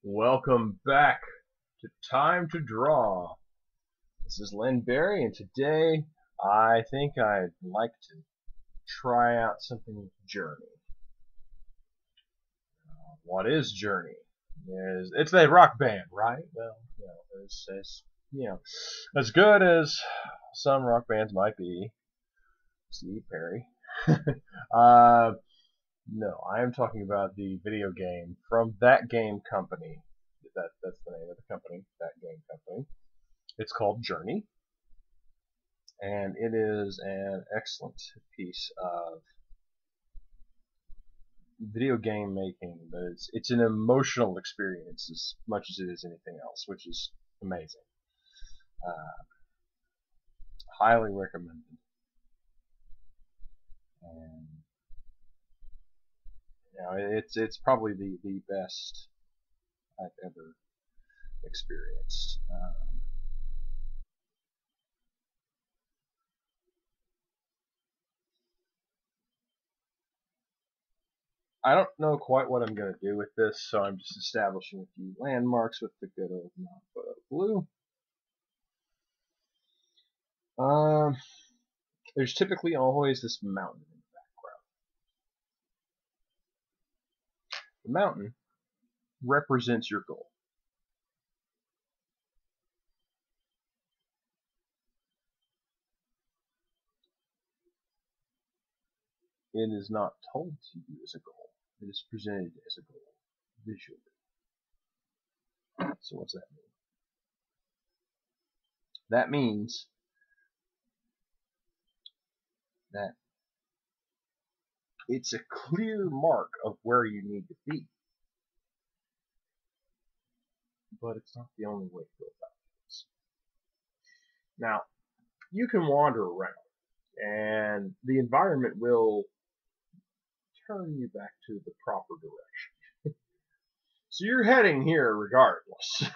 Welcome back to Time to Draw. This is Len Berry, and today I think I'd like to try out something with Journey. What is Journey? It's a rock band, right? Well, it's as good as some rock bands might be. Steve Perry. No, I am talking about the video game from That Game Company. That's the name of the company, That Game Company. It's called Journey, and it is an excellent piece of video game making, but it's an emotional experience as much as it is anything else, which is amazing. Uh, Highly recommended. And it's probably the best I've ever experienced. I don't know quite what I'm going to do with this, so I'm just establishing a few landmarks with the good old non-photo blue. There's typically always this mountain in the background. The mountain represents your goal. It is not told to you as a goal. It is presented as a goal visually. So what's that mean? That means that it's a clear mark of where you need to be. But it's not the only way to go about this. Now, you can wander around, and the environment will turn you back to the proper direction. So you're heading here regardless.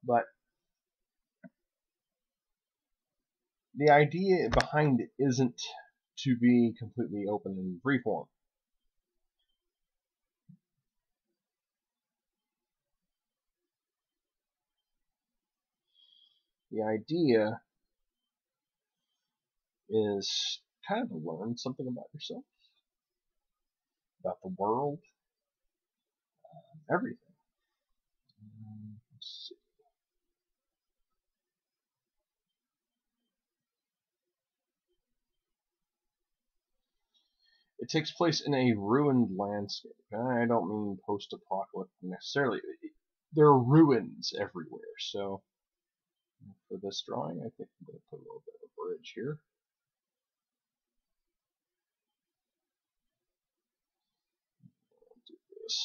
But the idea behind it isn't to be completely open and freeform. The idea is kind of to learn something about yourself, about the world, everything. Let's see. It takes place in a ruined landscape. I don't mean post-apocalyptic necessarily. There are ruins everywhere. So for this drawing, I think I'm going to put a little bit of a bridge here. I'll do this.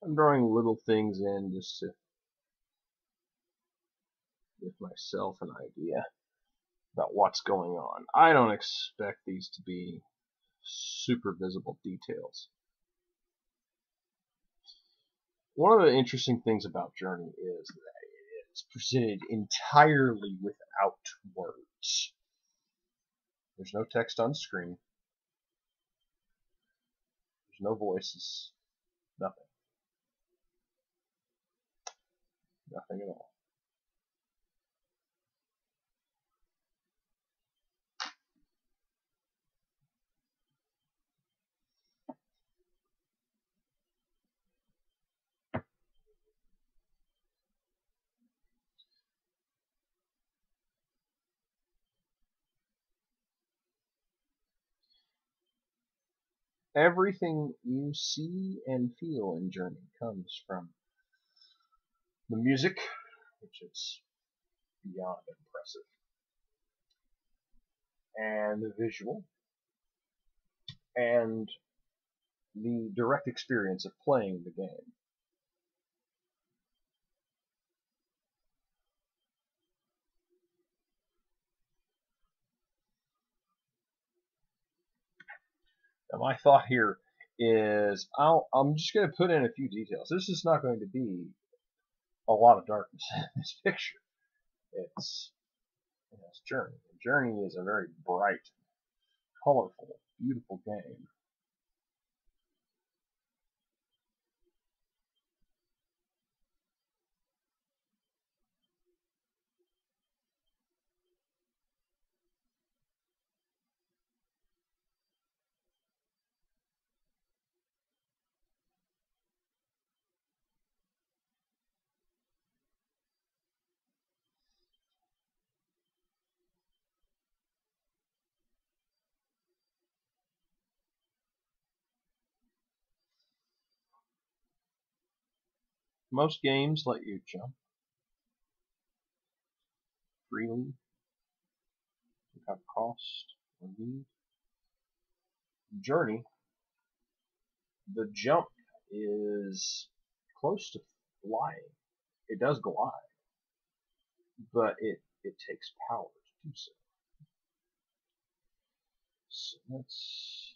I'm drawing little things in just to give myself an idea about what's going on. I don't expect these to be super visible details. One of the interesting things about Journey is that it is presented entirely without words. There's no text on screen. There's no voices. Nothing. Nothing at all. Everything you see and feel in Journey comes from the music, which is beyond impressive, and the visual, and the direct experience of playing the game. Now my thought here is I'm just going to put in a few details. This is not going to be a lot of darkness in this picture. It's Journey. Journey is a very bright, colorful, beautiful game. Most games let you jump freely without cost or need. Journey, the jump is close to flying. It does glide, but it takes power to do so. So let's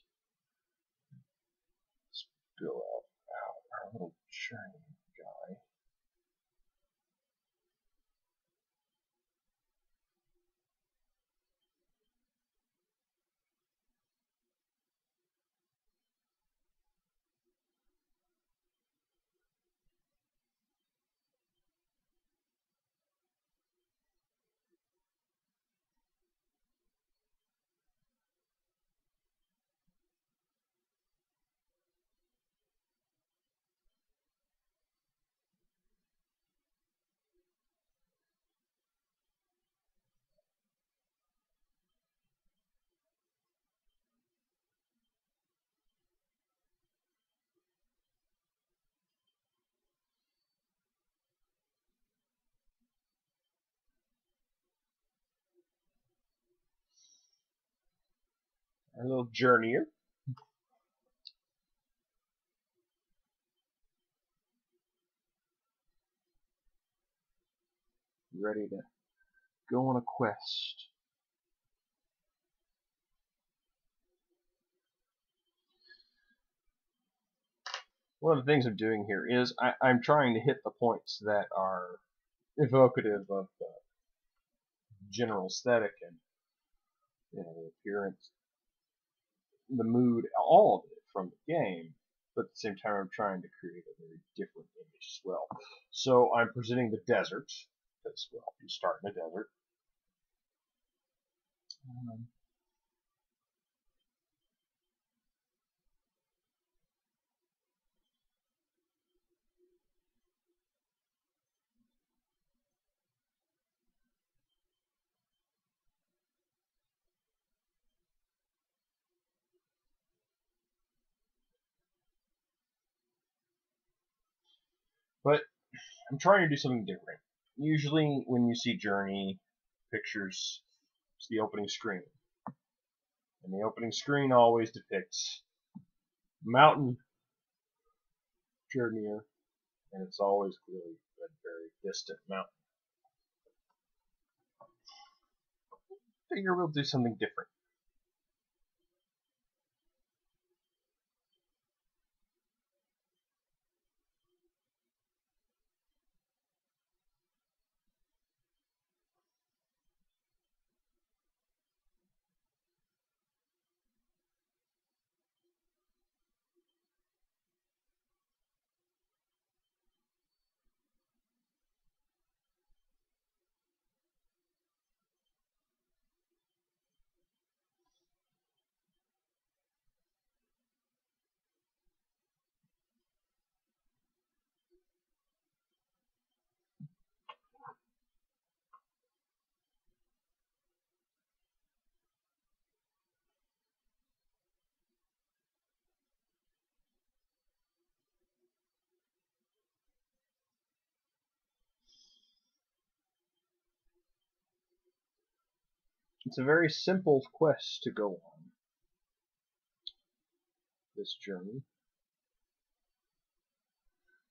fill out our little Journey guy. Our little journeyer. Ready to go on a quest. One of the things I'm doing here is I'm trying to hit the points that are evocative of the general aesthetic and the appearance, the mood, all of it from the game. But at the same time, I'm trying to create a very different image as well. So I'm presenting the desert, because, well, you start in a desert. But I'm trying to do something different. Usually, when you see Journey pictures, it's the opening screen. And the opening screen always depicts mountain journeyer, and it's always really a very distant mountain. Figure we'll do something different. It's a very simple quest to go on, this journey,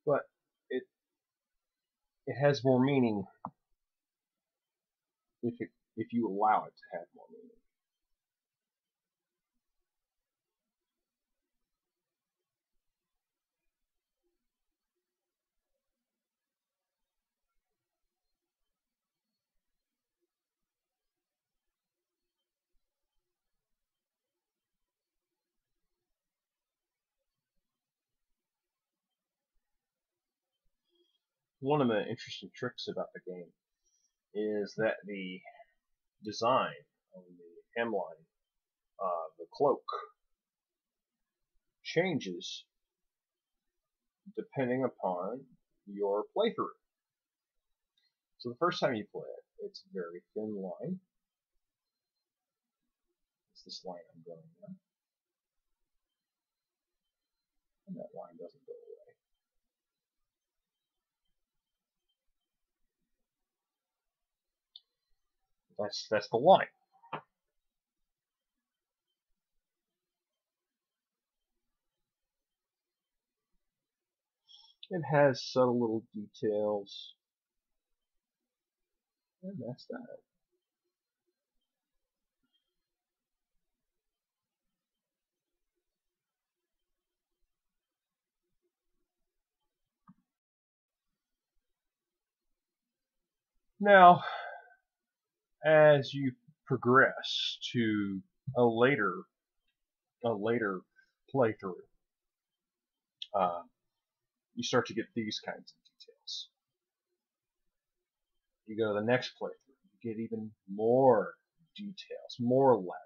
but it has more meaning if you allow it to have more meaning. one of the interesting tricks about the game is that the design on the hemline, the cloak, changes depending upon your playthrough. So the first time you play it, it's a very thin line. It's this line I'm going now. And that line doesn't go away. That's the line. It has subtle little details. And that's that. Now, as you progress to a later playthrough, you start to get these kinds of details. You go to the next playthrough, you get even more details, more elaborate.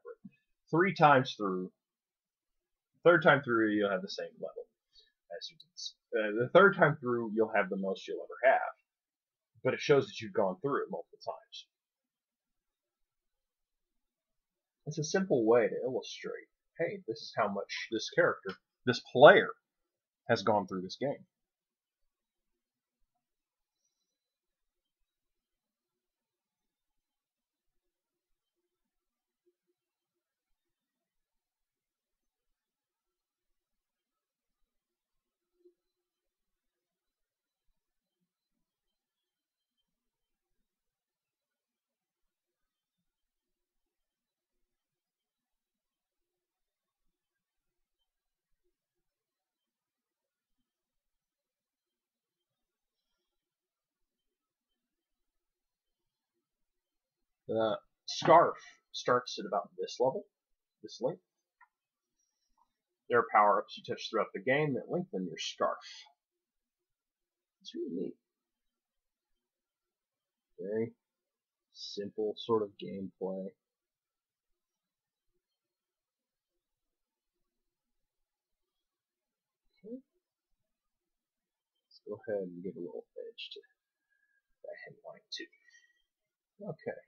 3 times through, third time through, you'll have the same level as you did. The third time through, you'll have the most you'll ever have, but it shows that you've gone through it multiple times. It's a simple way to illustrate, hey, this is how much this character, this player, has gone through this game. The scarf starts at about this level, this length. There are power-ups you touch throughout the game that lengthen your scarf. It's really neat. Very simple sort of gameplay. Okay. Let's go ahead and give a little edge to that headline too. Okay.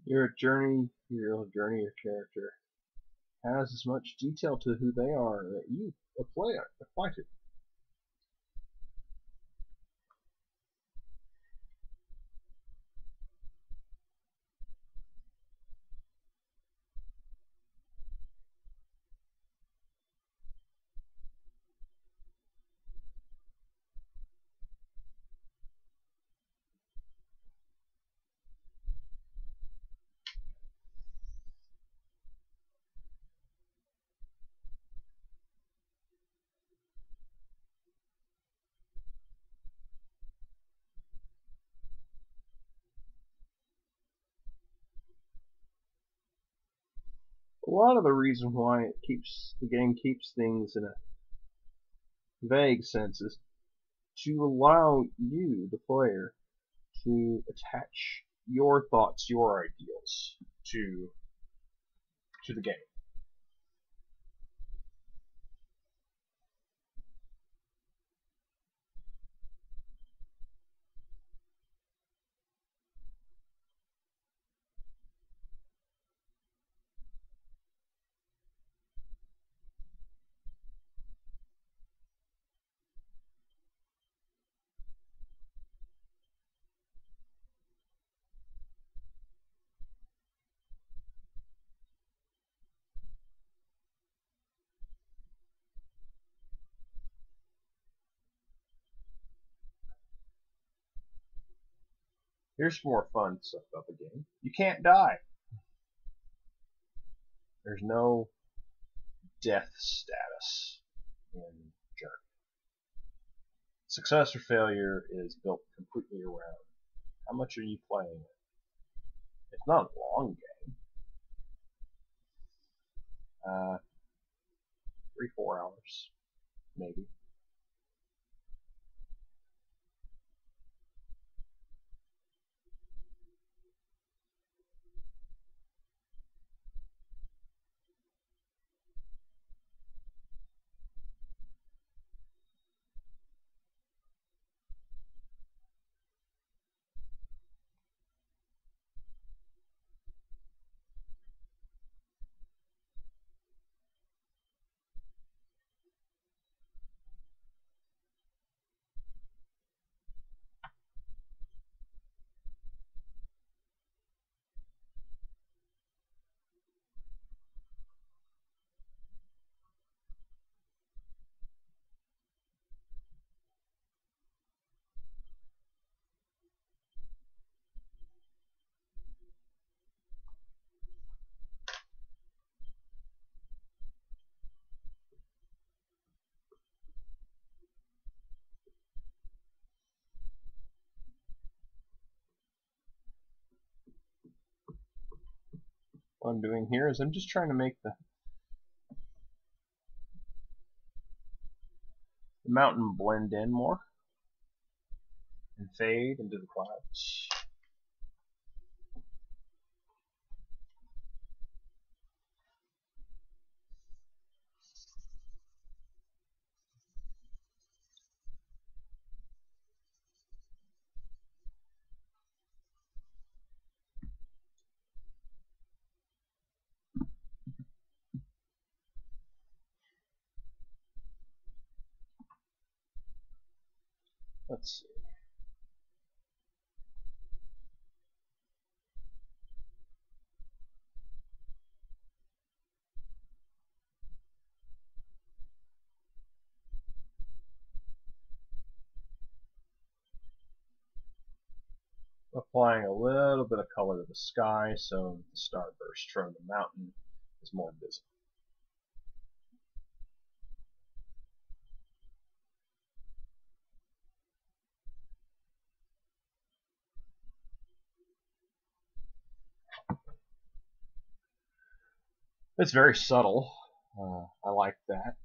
Your journey, your character has as much detail to who they are that you apply to. lot of the reason why the game keeps things in a vague sense is to allow you, the player, to attach your thoughts, your ideals to the game. Here's some more fun stuff about the game. You can't die. There's no death status in Journey. Success or failure is built completely around how much are you playing it. It's not a long game. 3-4 hours, maybe. What I'm doing here is I'm just trying to make the mountain blend in more and fade into the clouds. Let's see. Applying a little bit of color to the sky so the starburst from the mountain is more visible. It's very subtle. I like that.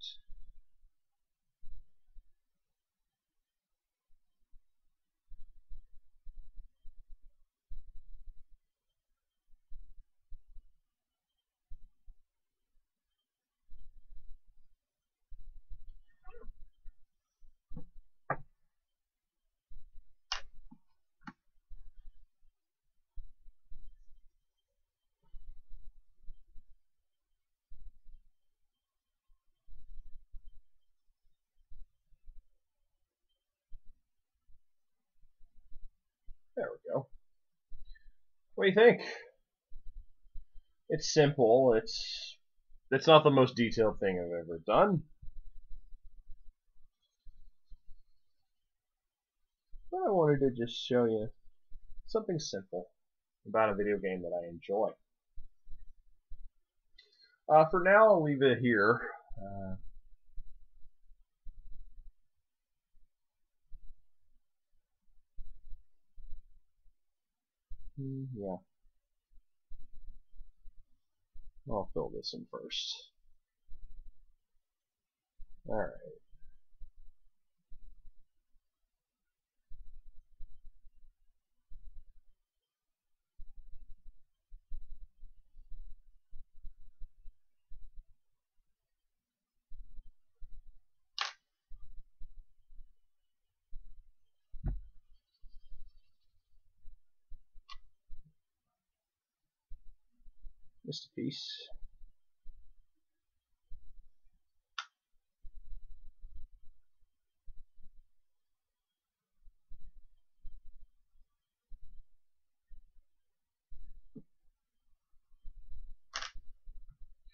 There we go. What do you think? It's simple. It's not the most detailed thing I've ever done. But I wanted to just show you something simple about a video game that I enjoy. For now, I'll leave it here. Yeah. I'll fill this in first. Alright. Just a piece.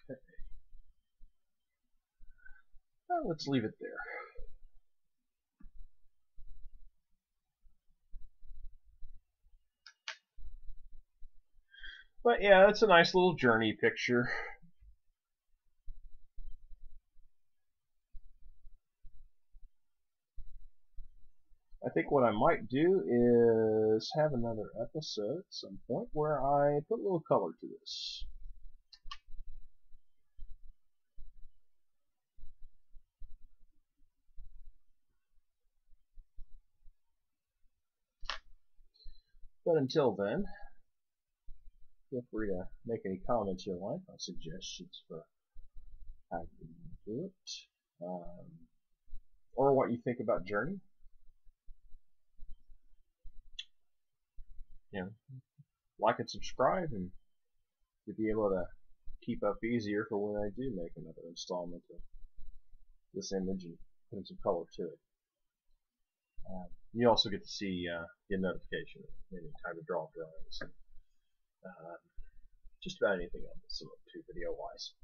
Okay. Well, let's leave it there. But yeah, it's a nice little journey picture. I think what I might do is have another episode at some point where I put a little color to this. But until then, feel free to make any comments you like or suggestions for how you do it, or what you think about Journey. You know, like and subscribe, and you'll be able to keep up easier for when I do make another installment of this image and put some color to it. You also get to see get notification any time to draw drawings and just about anything else I'm up to video wise.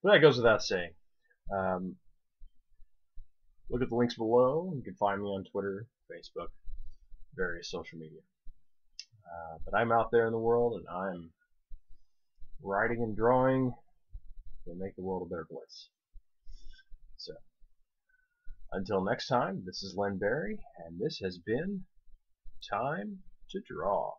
But that goes without saying. Look at the links below. You can find me on Twitter, Facebook, various social media. But I'm out there in the world, and I'm writing and drawing to make the world a better place. So, until next time, this is Len Berry, and this has been Time to Draw.